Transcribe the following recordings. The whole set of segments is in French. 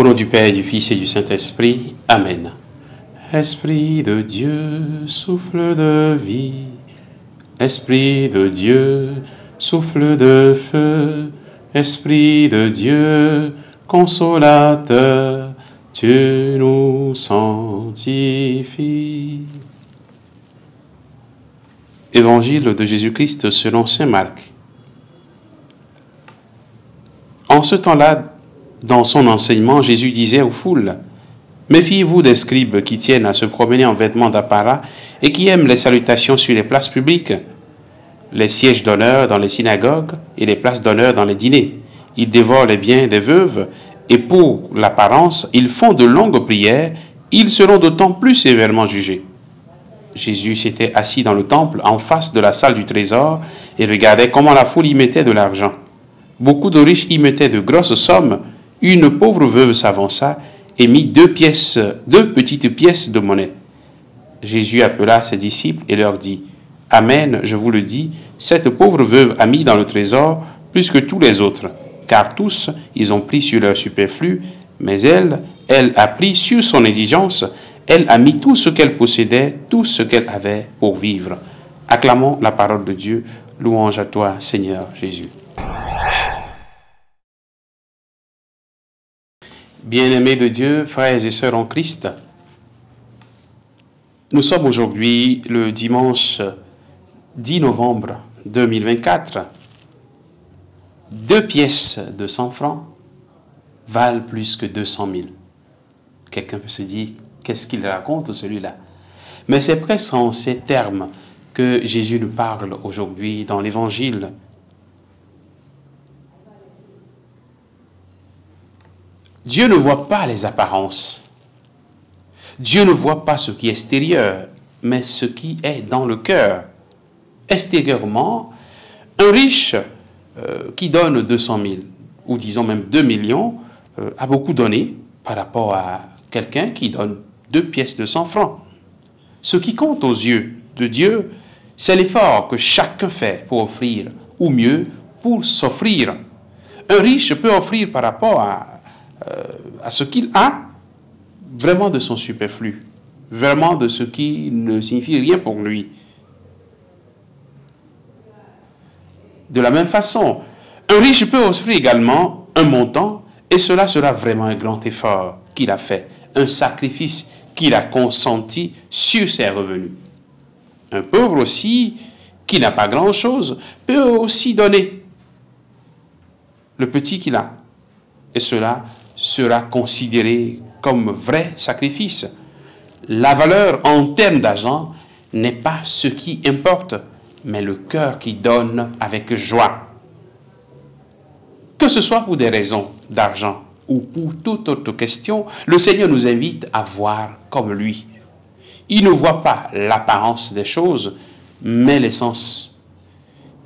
Au nom du Père, du Fils et du Saint-Esprit. Amen. Esprit de Dieu, souffle de vie. Esprit de Dieu, souffle de feu. Esprit de Dieu, consolateur, tu nous sanctifies. Évangile de Jésus-Christ selon saint Marc. En ce temps-là, dans son enseignement, Jésus disait aux foules, « Méfiez-vous des scribes qui tiennent à se promener en vêtements d'apparat et qui aiment les salutations sur les places publiques, les sièges d'honneur dans les synagogues et les places d'honneur dans les dîners. Ils dévorent les biens des veuves et pour l'apparence, ils font de longues prières. Ils seront d'autant plus sévèrement jugés. » Jésus s'était assis dans le temple en face de la salle du trésor et regardait comment la foule y mettait de l'argent. Beaucoup de riches y mettaient de grosses sommes. Une pauvre veuve s'avança et mit deux petites pièces de monnaie. Jésus appela ses disciples et leur dit, « Amen, je vous le dis, cette pauvre veuve a mis dans le trésor plus que tous les autres, car tous, ils ont pris sur leur superflu, mais elle a pris sur son exigence, elle a mis tout ce qu'elle possédait, tout ce qu'elle avait pour vivre. » Acclamons la parole de Dieu, louange à toi, Seigneur Jésus. Bien-aimés de Dieu, frères et sœurs en Christ, nous sommes aujourd'hui le dimanche 10 novembre 2024. 2 pièces de 100 francs valent plus que 200 000. Quelqu'un peut se dire, qu'est-ce qu'il raconte celui-là? Mais c'est presque en ces termes que Jésus nous parle aujourd'hui dans l'Évangile. Dieu ne voit pas les apparences. Dieu ne voit pas ce qui est extérieur, mais ce qui est dans le cœur. Extérieurement, un riche qui donne 200 000, ou disons même 2 millions, a beaucoup donné par rapport à quelqu'un qui donne 2 pièces de 100 francs. Ce qui compte aux yeux de Dieu, c'est l'effort que chacun fait pour offrir, ou mieux, pour s'offrir. Un riche peut offrir par rapport à ce qu'il a, vraiment de son superflu, vraiment de ce qui ne signifie rien pour lui. De la même façon, un riche peut offrir également un montant, et cela sera vraiment un grand effort qu'il a fait, un sacrifice qu'il a consenti sur ses revenus. Un pauvre aussi, qui n'a pas grand-chose, peut aussi donner le petit qu'il a, et cela sera considéré comme vrai sacrifice. La valeur en termes d'argent n'est pas ce qui importe, mais le cœur qui donne avec joie. Que ce soit pour des raisons d'argent ou pour toute autre question, le Seigneur nous invite à voir comme lui. Il ne voit pas l'apparence des choses, mais l'essence.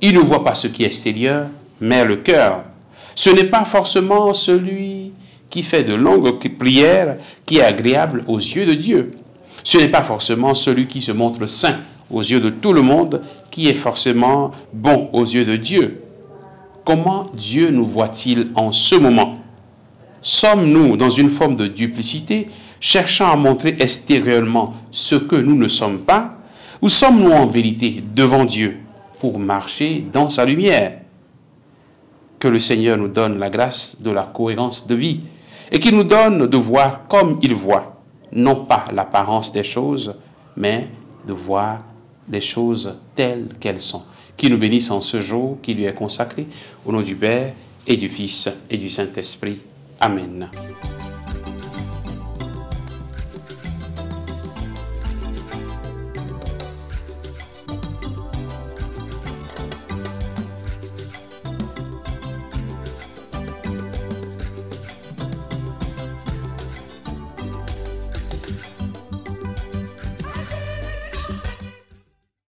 Il ne voit pas ce qui est extérieur, mais le cœur. Ce n'est pas forcément celui qui fait de longues prières qui est agréable aux yeux de Dieu. Ce n'est pas forcément celui qui se montre saint aux yeux de tout le monde qui est forcément bon aux yeux de Dieu. Comment Dieu nous voit-il en ce moment? Sommes-nous dans une forme de duplicité, cherchant à montrer extérieurement ce que nous ne sommes pas, ou sommes-nous en vérité devant Dieu pour marcher dans sa lumière? Que le Seigneur nous donne la grâce de la cohérence de vie et qu'il nous donne de voir comme il voit, non pas l'apparence des choses, mais de voir les choses telles qu'elles sont. Qu'il nous bénisse en ce jour qui lui est consacré, au nom du Père et du Fils et du Saint-Esprit. Amen.